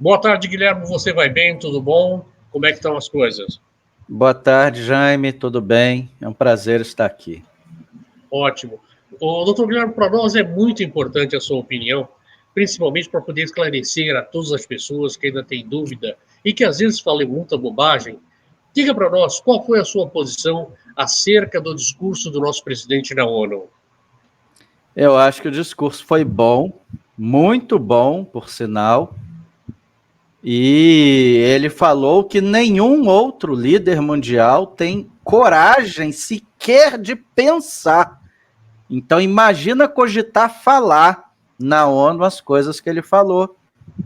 Boa tarde, Guilherme. Você vai bem? Tudo bom? Como é que estão as coisas? Boa tarde, Jaime. Tudo bem? É um prazer estar aqui. Ótimo. Doutor Guilherme, para nós é muito importante a sua opinião, principalmente para poder esclarecer a todas as pessoas que ainda têm dúvida e que às vezes falam muita bobagem. Diga para nós qual foi a sua posição acerca do discurso do nosso presidente na ONU. Eu acho que o discurso foi bom, muito bom, por sinal. E ele falou que nenhum outro líder mundial tem coragem sequer de pensar. Então, imagina cogitar falar na ONU as coisas que ele falou.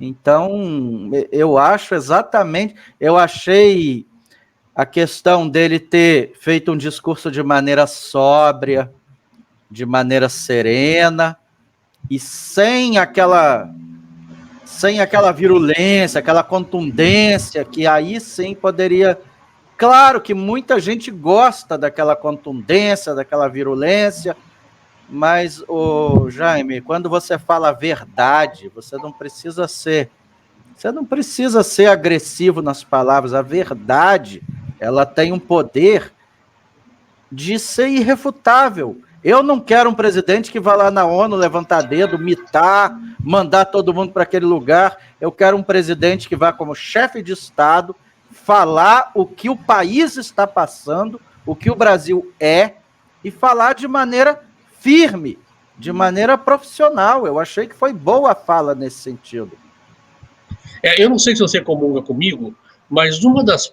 Então, eu acho exatamente. Eu achei a questão dele ter feito um discurso de maneira sóbria, de maneira serena e sem aquela virulência, aquela contundência, que aí sim poderia... Claro que muita gente gosta daquela contundência, daquela virulência, mas, Jaime, quando você fala a verdade, você não precisa ser agressivo nas palavras. A verdade, ela tem um poder de ser irrefutável. Eu não quero um presidente que vá lá na ONU levantar dedo, mitar, mandar todo mundo para aquele lugar. Eu quero um presidente que vá como chefe de Estado falar o que o país está passando, o que o Brasil é, e falar de maneira firme, de maneira profissional. Eu achei que foi boa a fala nesse sentido. Eu não sei se você comunga comigo, mas uma das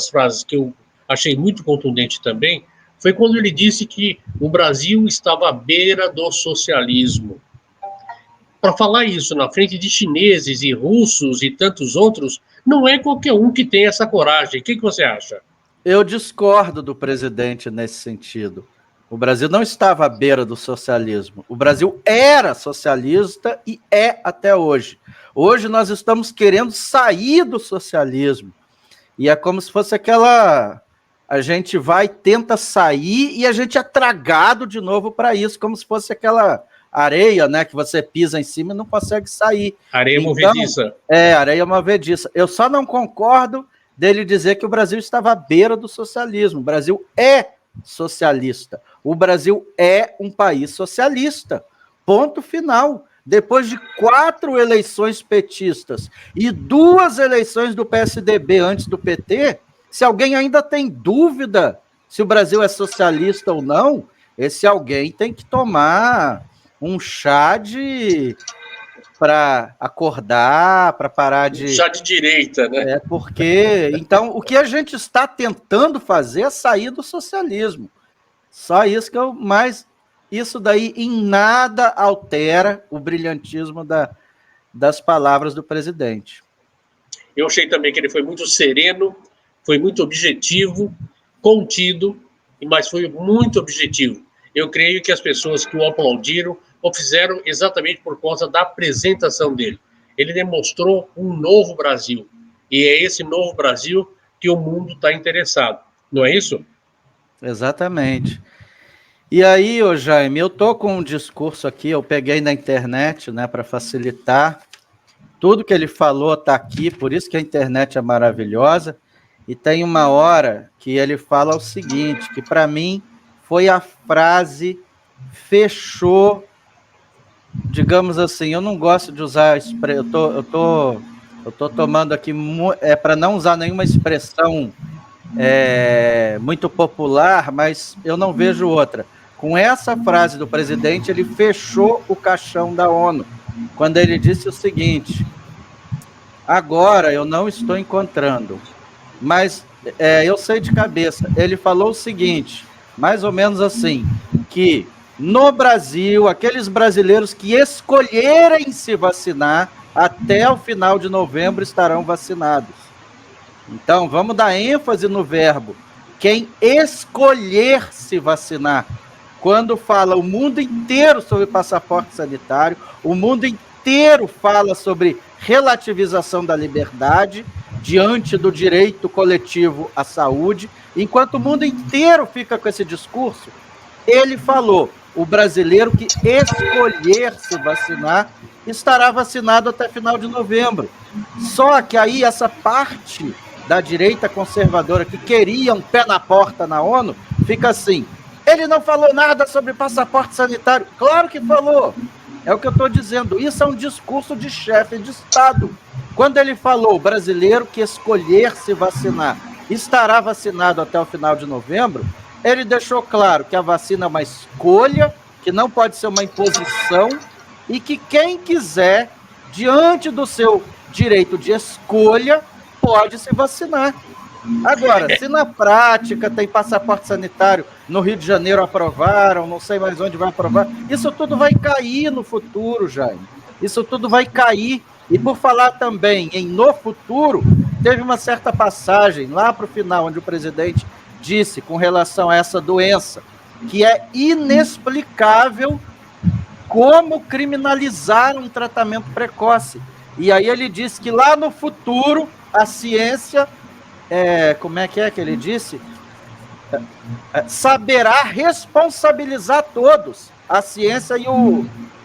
frases que eu achei muito contundente também foi quando ele disse que o Brasil estava à beira do socialismo. Para falar isso na frente de chineses e russos e tantos outros, não é qualquer um que tem essa coragem. O que você acha? Eu discordo do presidente nesse sentido. O Brasil não estava à beira do socialismo. O Brasil era socialista e é até hoje. Hoje nós estamos querendo sair do socialismo. E é como se fosse aquela... A gente vai, tenta sair e a gente é tragado de novo para isso, como se fosse aquela areia, né, que você pisa em cima e não consegue sair. Areia movediça. Areia movediça. Eu só não concordo dele dizer que o Brasil estava à beira do socialismo. O Brasil é socialista. O Brasil é um país socialista. Ponto final. Depois de 4 eleições petistas e 2 eleições do PSDB antes do PT, se alguém ainda tem dúvida se o Brasil é socialista ou não, esse alguém tem que tomar um chá para acordar, para parar de... Chá de direita, né? Porque... Então, o que a gente está tentando fazer é sair do socialismo. Só isso que eu... Mas isso daí em nada altera o brilhantismo das palavras do presidente. Eu achei também que ele foi muito sereno, foi muito objetivo, contido, mas foi muito objetivo. Eu creio que as pessoas que o aplaudiram o fizeram exatamente por causa da apresentação dele. Ele demonstrou um novo Brasil. E é esse novo Brasil que o mundo está interessado. Não é isso? Exatamente. E aí, Jaime, eu tô com um discurso aqui, eu peguei na internet, né, para facilitar. Tudo que ele falou está aqui, por isso que a internet é maravilhosa. E tem uma hora que ele fala o seguinte, que para mim foi a frase fechou, digamos assim, eu não gosto de usar, eu tô tomando aqui, para não usar nenhuma expressão muito popular, mas eu não vejo outra. Com essa frase do presidente, ele fechou o caixão da ONU, quando ele disse o seguinte: agora eu não estou encontrando, mas eu sei de cabeça. Ele falou o seguinte, mais ou menos assim, que no Brasil, aqueles brasileiros que escolherem se vacinar, até o final de novembro estarão vacinados. Então, vamos dar ênfase no verbo. Quem escolher se vacinar. Quando fala o mundo inteiro sobre passaporte sanitário, o mundo inteiro fala sobre relativização da liberdade diante do direito coletivo à saúde, enquanto o mundo inteiro fica com esse discurso, ele falou, o brasileiro que escolher se vacinar estará vacinado até final de novembro. Só que aí essa parte da direita conservadora que queria um pé na porta na ONU, fica assim, ele não falou nada sobre passaporte sanitário. Claro que falou. É o que eu estou dizendo. Isso é um discurso de chefe de Estado. Quando ele falou, o brasileiro que escolher se vacinar estará vacinado até o final de novembro, ele deixou claro que a vacina é uma escolha, que não pode ser uma imposição, e que quem quiser, diante do seu direito de escolha, pode se vacinar. Agora, se na prática tem passaporte sanitário, no Rio de Janeiro aprovaram, não sei mais onde vai aprovar, isso tudo vai cair no futuro, Jaime. Isso tudo vai cair. E por falar também em no futuro, teve uma certa passagem lá para o final, onde o presidente disse com relação a essa doença, que é inexplicável como criminalizar um tratamento precoce. E aí ele disse que lá no futuro a ciência, como é que ele disse? Saberá responsabilizar todos. A ciência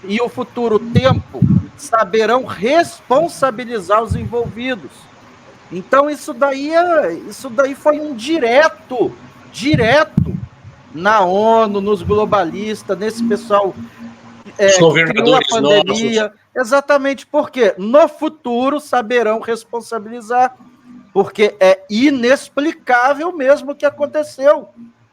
e o futuro tempo saberão responsabilizar os envolvidos. Então isso daí foi um direto na ONU, nos globalistas, nesse pessoal que criou a pandemia. Nossos. Exatamente, porque no futuro saberão responsabilizar, porque é inexplicável mesmo o que aconteceu.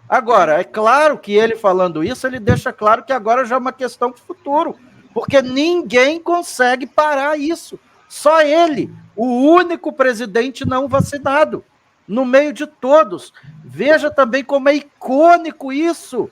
Agora, é claro que ele falando isso, ele deixa claro que agora já é uma questão de futuro, porque ninguém consegue parar isso. Só ele, o único presidente não vacinado, no meio de todos. Veja também como é icônico isso.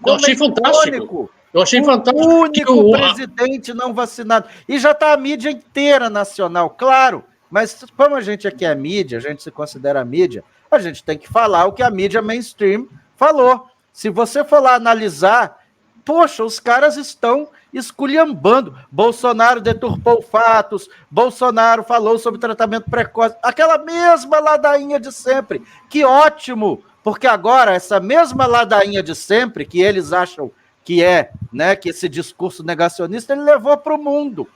Eu achei fantástico. Eu achei fantástico. O único presidente não vacinado. E já está a mídia inteira nacional, claro. Mas como a gente aqui é mídia, a gente se considera mídia, a gente tem que falar o que a mídia mainstream falou. Se você for lá analisar, poxa, os caras estão esculhambando. Bolsonaro deturpou fatos, Bolsonaro falou sobre tratamento precoce, aquela mesma ladainha de sempre. Que ótimo, porque agora essa mesma ladainha de sempre, que eles acham que que esse discurso negacionista, ele levou para o mundo.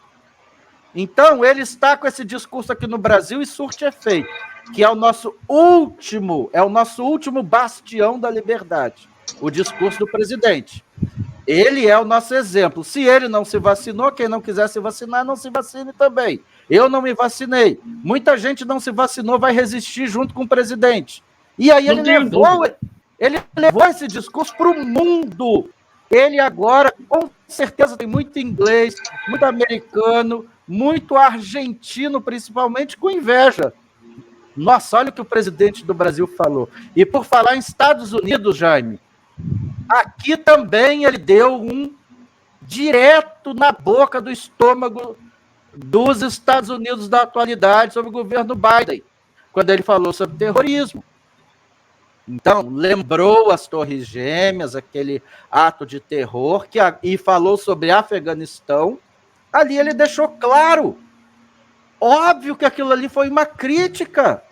Então, ele está com esse discurso aqui no Brasil e surte efeito, que é o nosso último bastião da liberdade, o discurso do presidente. Ele é o nosso exemplo. Se ele não se vacinou, quem não quiser se vacinar, não se vacine também. Eu não me vacinei. Muita gente não se vacinou, vai resistir junto com o presidente. E aí ele levou esse discurso para o mundo. Ele agora, com certeza, tem muito inglês, muito americano, muito argentino, principalmente, com inveja. Nossa, olha o que o presidente do Brasil falou. E por falar em Estados Unidos, Jaime, aqui também ele deu um direto na boca do estômago dos Estados Unidos da atualidade sobre o governo Biden, quando ele falou sobre terrorismo. Então, lembrou as Torres Gêmeas, aquele ato de terror, e falou sobre Afeganistão. Ali ele deixou claro. Óbvio que aquilo ali foi uma crítica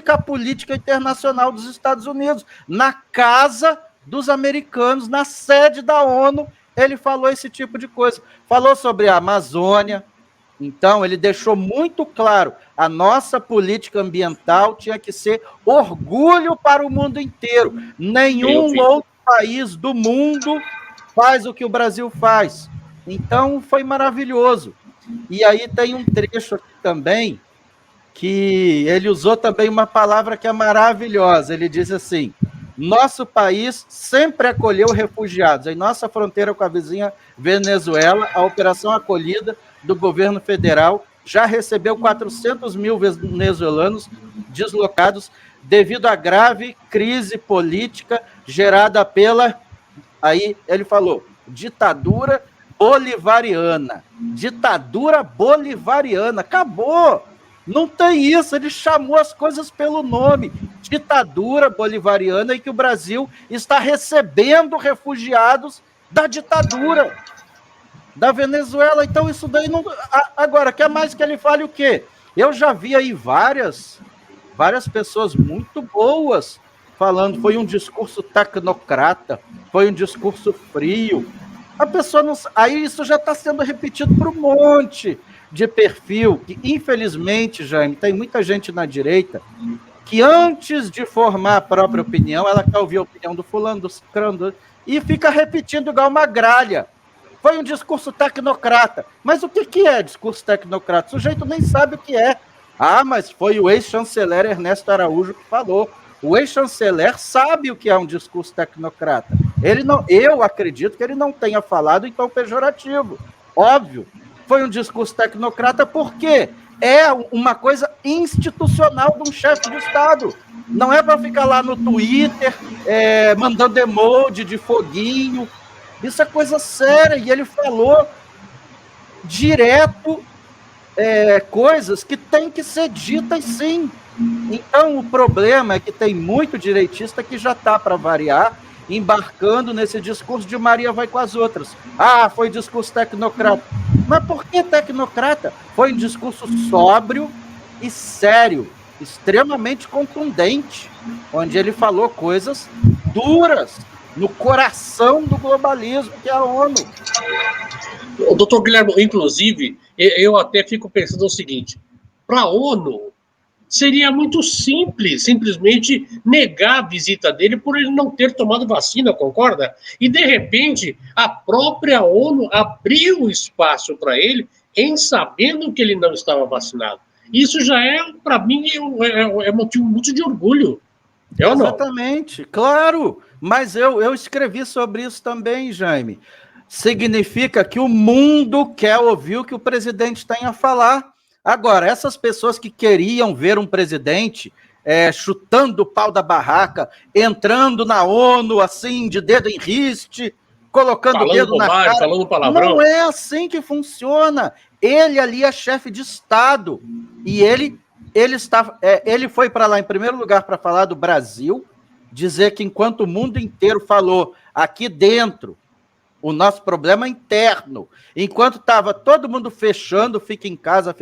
à política internacional dos Estados Unidos. Na casa dos americanos, na sede da ONU, ele falou esse tipo de coisa. Falou sobre a Amazônia. Então, ele deixou muito claro, a nossa política ambiental tinha que ser orgulho para o mundo inteiro. Nenhum outro país do mundo faz o que o Brasil faz. Então, foi maravilhoso. E aí tem um trecho aqui também, que ele usou também uma palavra que é maravilhosa. Ele diz assim, nosso país sempre acolheu refugiados. Em nossa fronteira com a vizinha Venezuela, a Operação Acolhida do governo federal já recebeu 400 mil venezuelanos deslocados devido à grave crise política gerada pela, aí ele falou, ditadura bolivariana. Ditadura bolivariana. Acabou. Não tem isso. Ele chamou as coisas pelo nome. Ditadura bolivariana, e que o Brasil está recebendo refugiados da ditadura da Venezuela. Então isso daí não... Agora, quer mais que ele fale o quê? Eu já vi aí várias pessoas muito boas falando, foi um discurso tecnocrata, foi um discurso frio. A pessoa não. Aí isso já está sendo repetido por um monte de perfil, que infelizmente, Jaime, tem muita gente na direita que antes de formar a própria opinião, ela quer ouvir a opinião do fulano, do cicrano, e fica repetindo igual uma gralha. Foi um discurso tecnocrata. Mas o que é discurso tecnocrata? O sujeito nem sabe o que é. Ah, mas foi o ex-chanceler Ernesto Araújo que falou. O ex-chanceler sabe o que é um discurso tecnocrata. Ele não, eu acredito que ele não tenha falado em tom pejorativo. Óbvio. Foi um discurso tecnocrata porque é uma coisa institucional de um chefe de Estado. Não é para ficar lá no Twitter mandando emoji de foguinho. Isso é coisa séria. E ele falou direto coisas que têm que ser ditas sim. Então o problema é que tem muito direitista que já está, para variar, embarcando nesse discurso de Maria vai com as outras. Ah, foi discurso tecnocrata. Mas por que tecnocrata? Foi um discurso sóbrio e sério, extremamente contundente, onde ele falou coisas duras no coração do globalismo, que é a ONU. O doutor Guilherme, inclusive, eu até fico pensando o seguinte, para a ONU, seria muito simples, simplesmente negar a visita dele por ele não ter tomado vacina, concorda? E, de repente, a própria ONU abriu espaço para ele em sabendo que ele não estava vacinado. Isso já é, para mim, é motivo muito de orgulho. É ou não? Exatamente, claro. Mas eu escrevi sobre isso também, Jaime. Significa que o mundo quer ouvir o que o presidente tem a falar. Agora, essas pessoas que queriam ver um presidente chutando o pau da barraca, entrando na ONU assim, de dedo em riste, colocando o dedo na cara, falando palavrão. Não é assim que funciona. Ele ali é chefe de Estado. E ele foi para lá, em primeiro lugar, para falar do Brasil, dizer que enquanto o mundo inteiro falou aqui dentro, o nosso problema é interno. Enquanto estava todo mundo fechando, fica em casa,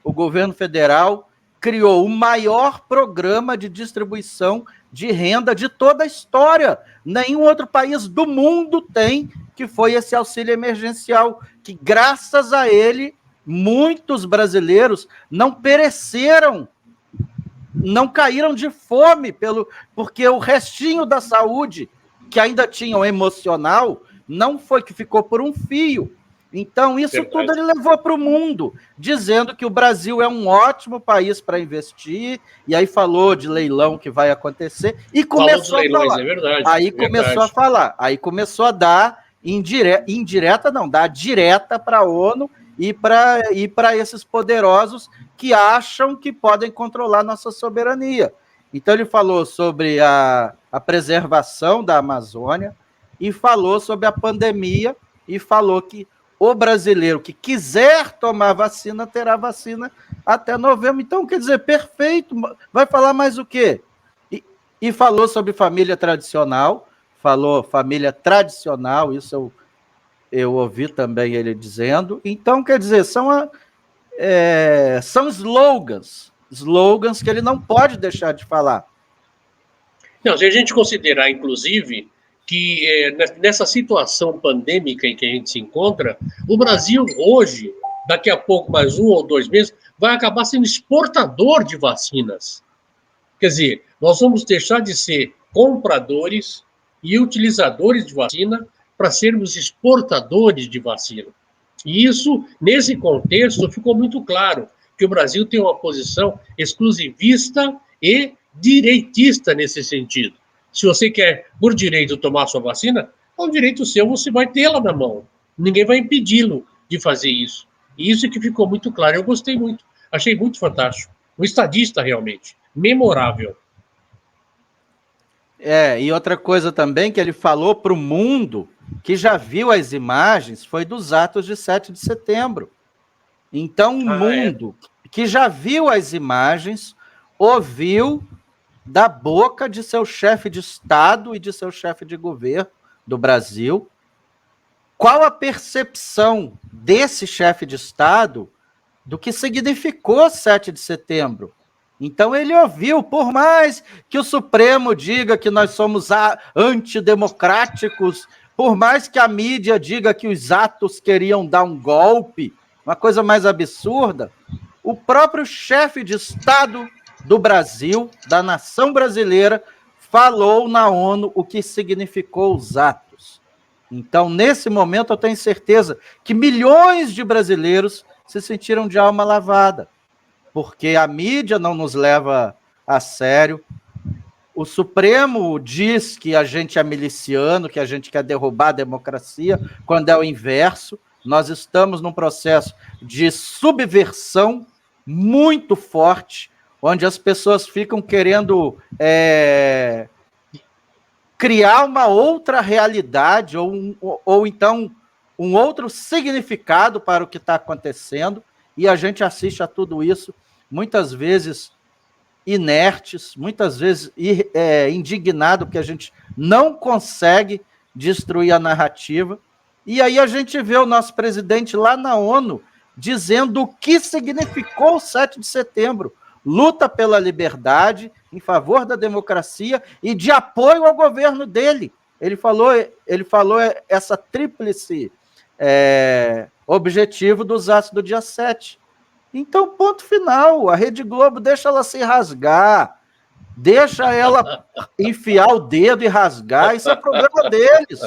o governo federal criou o maior programa de distribuição de renda de toda a história. Nenhum outro país do mundo tem, que foi esse auxílio emergencial, que graças a ele, muitos brasileiros não pereceram, não caíram de fome, porque o restinho da saúde, que ainda tinham emocional, não foi que ficou por um fio. Então, isso tudo ele levou para o mundo, dizendo que o Brasil é um ótimo país para investir, e aí falou de leilão que vai acontecer, e começou a falar. É verdade, aí começou a falar, aí começou a dar indireta não, dar direta para a ONU e para esses poderosos que acham que podem controlar nossa soberania. Então, ele falou sobre a preservação da Amazônia, e falou sobre a pandemia, e falou que o brasileiro que quiser tomar vacina, terá vacina até novembro. Então, quer dizer, perfeito. Vai falar mais o quê? E falou sobre família tradicional, isso eu ouvi também ele dizendo. Então, quer dizer, são slogans que ele não pode deixar de falar. Não, se a gente considerar, inclusive, que nessa situação pandêmica em que a gente se encontra, o Brasil hoje, daqui a pouco, mais 1 ou 2 meses, vai acabar sendo exportador de vacinas. Quer dizer, nós vamos deixar de ser compradores e utilizadores de vacina para sermos exportadores de vacina. E isso, nesse contexto, ficou muito claro que o Brasil tem uma posição exclusivista e direitista nesse sentido. Se você quer, por direito, tomar sua vacina, é um direito seu, você vai tê-la na mão. Ninguém vai impedi-lo de fazer isso. E isso que ficou muito claro. Eu gostei muito. Achei muito fantástico. Um estadista, realmente. Memorável. E outra coisa também que ele falou para o mundo, que já viu as imagens, foi dos atos de 7 de setembro. Então, o mundo que já viu as imagens, ouviu da boca de seu chefe de Estado e de seu chefe de governo do Brasil, qual a percepção desse chefe de Estado do que significou 7 de setembro. Então ele ouviu, por mais que o Supremo diga que nós somos antidemocráticos, Por mais que a mídia diga que os atos queriam dar um golpe, uma coisa mais absurda, o próprio chefe de Estado do Brasil, da nação brasileira, falou na ONU o que significou os atos. Então, nesse momento, eu tenho certeza que milhões de brasileiros se sentiram de alma lavada, porque a mídia não nos leva a sério. O Supremo diz que a gente é miliciano, que a gente quer derrubar a democracia, quando é o inverso. Nós estamos num processo de subversão muito forte, onde as pessoas ficam querendo criar uma outra realidade, ou então um outro significado para o que está acontecendo, e a gente assiste a tudo isso, muitas vezes inertes, muitas vezes indignado, porque a gente não consegue destruir a narrativa, e aí a gente vê o nosso presidente lá na ONU dizendo o que significou o 7 de setembro, luta pela liberdade, em favor da democracia e de apoio ao governo dele. Ele falou essa tríplice objetivo dos atos do dia 7. Então, ponto final, a Rede Globo deixa ela se rasgar, deixa ela enfiar o dedo e rasgar, isso é problema deles.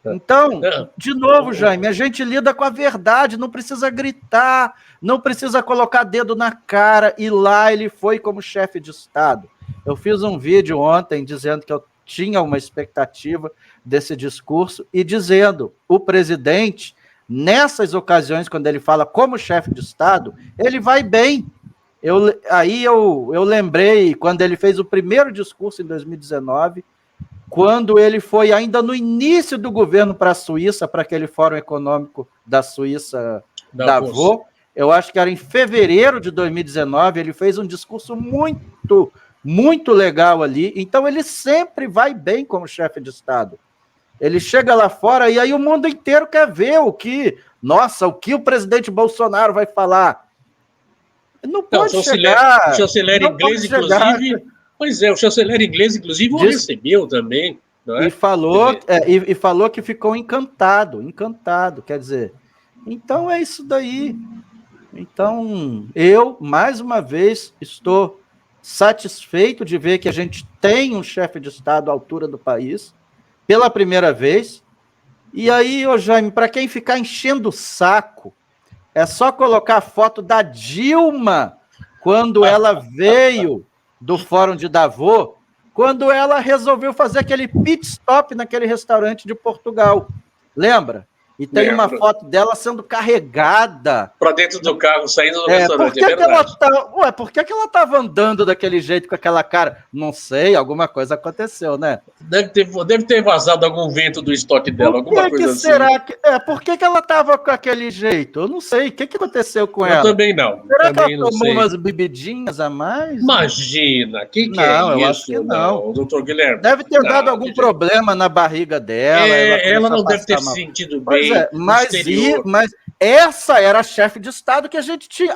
Então, de novo, Jaime, a gente lida com a verdade, não precisa gritar, não precisa colocar dedo na cara, e lá ele foi como chefe de Estado. Eu fiz um vídeo ontem dizendo que eu tinha uma expectativa desse discurso e dizendo, o presidente, nessas ocasiões, quando ele fala como chefe de Estado, ele vai bem. Eu lembrei, quando ele fez o primeiro discurso em 2019, quando ele foi ainda no início do governo para a Suíça, para aquele Fórum Econômico da Suíça, Davos, eu acho que era em fevereiro de 2019, ele fez um discurso muito, muito legal ali, então ele sempre vai bem como chefe de Estado. Ele chega lá fora e aí o mundo inteiro quer ver o que o presidente Bolsonaro vai falar. Não pode chegar... O chanceler inglês, inclusive... Pois é, o chanceler inglês, inclusive, o recebeu também. Não é? E falou que ficou encantado, quer dizer. Então é isso daí. Então, eu, mais uma vez, estou satisfeito de ver que a gente tem um chefe de Estado à altura do país, pela primeira vez. E aí, Jaime, para quem ficar enchendo o saco, é só colocar a foto da Dilma, quando ela veio do Fórum de Davos, quando ela resolveu fazer aquele pit stop naquele restaurante de Portugal. Lembra? E tem uma foto dela sendo carregada. Para dentro do carro, saindo do restaurante, é verdade. Por que ela estava andando daquele jeito, com aquela cara? Não sei, alguma coisa aconteceu, né? Deve ter vazado algum vento do estoque dela, alguma coisa assim. Por que ela estava com aquele jeito? Eu não sei. O que aconteceu com ela? Eu também não. Será que ela tomou umas bebidinhas a mais? Imagina, que não, é isso? Eu acho que não. Doutor Guilherme. Deve ter dado algum problema na barriga dela. Ela não deve ter se sentido bem. Mas essa era a chefe de Estado que a gente tinha.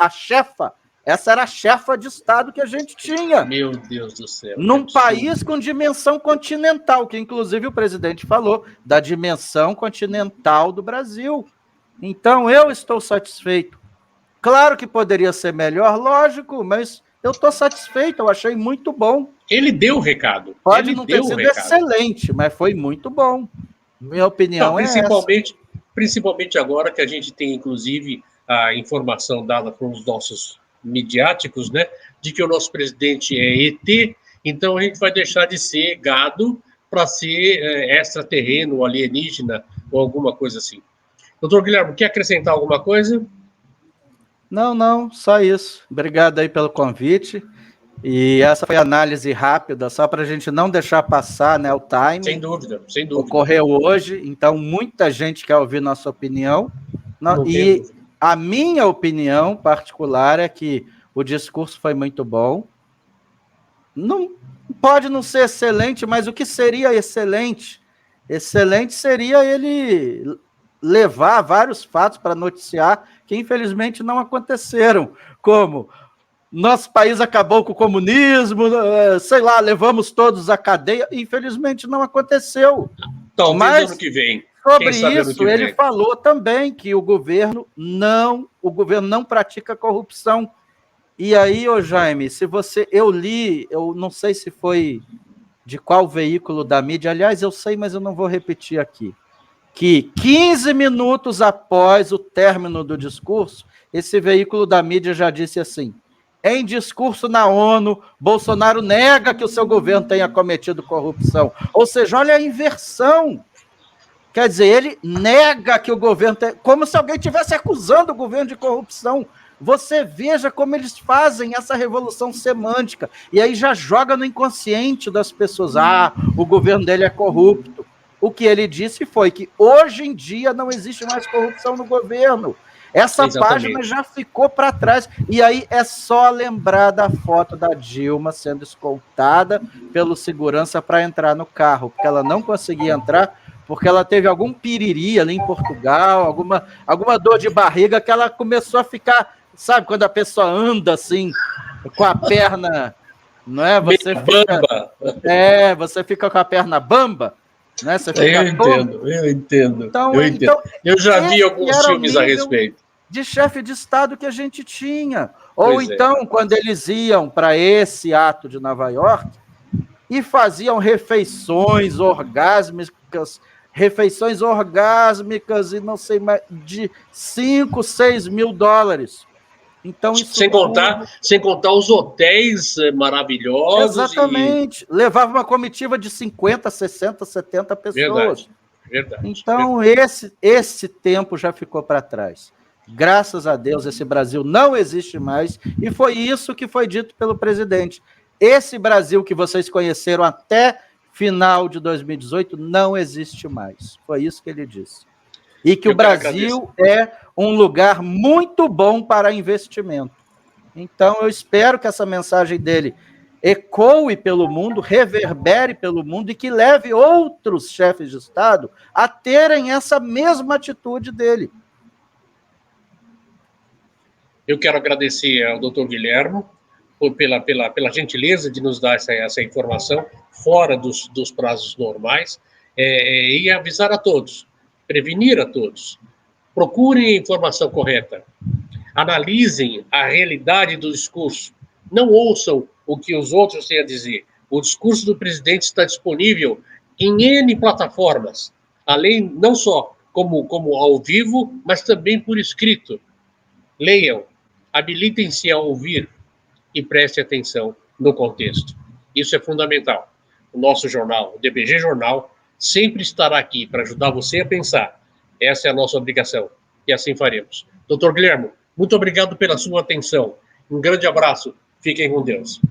Essa era a chefa de Estado que a gente tinha. Meu Deus do céu. Num país com dimensão continental, que inclusive o presidente falou da dimensão continental do Brasil. Então, eu estou satisfeito. Claro que poderia ser melhor, lógico, mas eu estou satisfeito, eu achei muito bom. Ele deu o recado. Pode não ter sido excelente, mas foi muito bom. Minha opinião é essa. Principalmente agora que a gente tem, inclusive, a informação dada pelos nossos midiáticos, né, de que o nosso presidente é ET, então a gente vai deixar de ser gado para ser extraterreno, ou alienígena, ou alguma coisa assim. Doutor Guilherme, quer acrescentar alguma coisa? Não, só isso. Obrigado aí pelo convite. E essa foi a análise rápida, só para a gente não deixar passar, né, o time. Sem dúvida. Ocorreu hoje, então muita gente quer ouvir nossa opinião. A minha opinião particular é que o discurso foi muito bom. Não pode não ser excelente, mas o que seria excelente? Excelente seria ele levar vários fatos para noticiar que infelizmente não aconteceram, como nosso país acabou com o comunismo, sei lá, levamos todos à cadeia. Infelizmente não aconteceu. Talvez ano que vem. Sobre isso, ele falou também que o governo não pratica corrupção. E aí, ô Jaime, eu li, eu não sei se foi de qual veículo da mídia, aliás, eu sei, mas eu não vou repetir aqui, que 15 minutos após o término do discurso, esse veículo da mídia já disse assim: em discurso na ONU, Bolsonaro nega que o seu governo tenha cometido corrupção. Ou seja, olha a inversão. Quer dizer, ele nega que o governo tem... Como se alguém estivesse acusando o governo de corrupção. Você veja como eles fazem essa revolução semântica. E aí já joga no inconsciente das pessoas. O governo dele é corrupto. O que ele disse foi que hoje em dia não existe mais corrupção no governo. Essa página já ficou para trás. E aí é só lembrar da foto da Dilma sendo escoltada pelo segurança para entrar no carro, porque ela não conseguia entrar, porque ela teve algum piriri ali em Portugal, alguma dor de barriga, que ela começou a ficar, sabe, quando a pessoa anda assim, com a perna, não é? Você fica com a perna bamba, né? Você fica eu entendo. Então, eu já vi alguns filmes a respeito. De chefe de Estado que a gente tinha. Ou então, quando eles iam para esse ato de Nova York e faziam refeições orgásmicas e não sei mais, de 5, 6 mil dólares. Então, isso sem contar os hotéis maravilhosos. Exatamente. Levava uma comitiva de 50, 60, 70 pessoas. Verdade. Então, esse tempo já ficou para trás. Graças a Deus, esse Brasil não existe mais, e foi isso que foi dito pelo presidente. Esse Brasil que vocês conheceram até final de 2018 não existe mais. Foi isso que ele disse. E que o Brasil é um lugar muito bom para investimento. Então, eu espero que essa mensagem dele ecoe pelo mundo, reverbere pelo mundo e que leve outros chefes de Estado a terem essa mesma atitude dele. Eu quero agradecer ao doutor Guilherme pela gentileza de nos dar essa informação fora dos prazos normais, e avisar a todos, prevenir a todos. Procurem a informação correta. Analisem a realidade do discurso. Não ouçam o que os outros têm a dizer. O discurso do presidente está disponível em N plataformas, além não só como ao vivo, mas também por escrito. Leiam, habilitem-se a ouvir e preste atenção no contexto. Isso é fundamental. O nosso jornal, o DBG Jornal, sempre estará aqui para ajudar você a pensar. Essa é a nossa obrigação e assim faremos. Doutor Guilherme, muito obrigado pela sua atenção. Um grande abraço. Fiquem com Deus.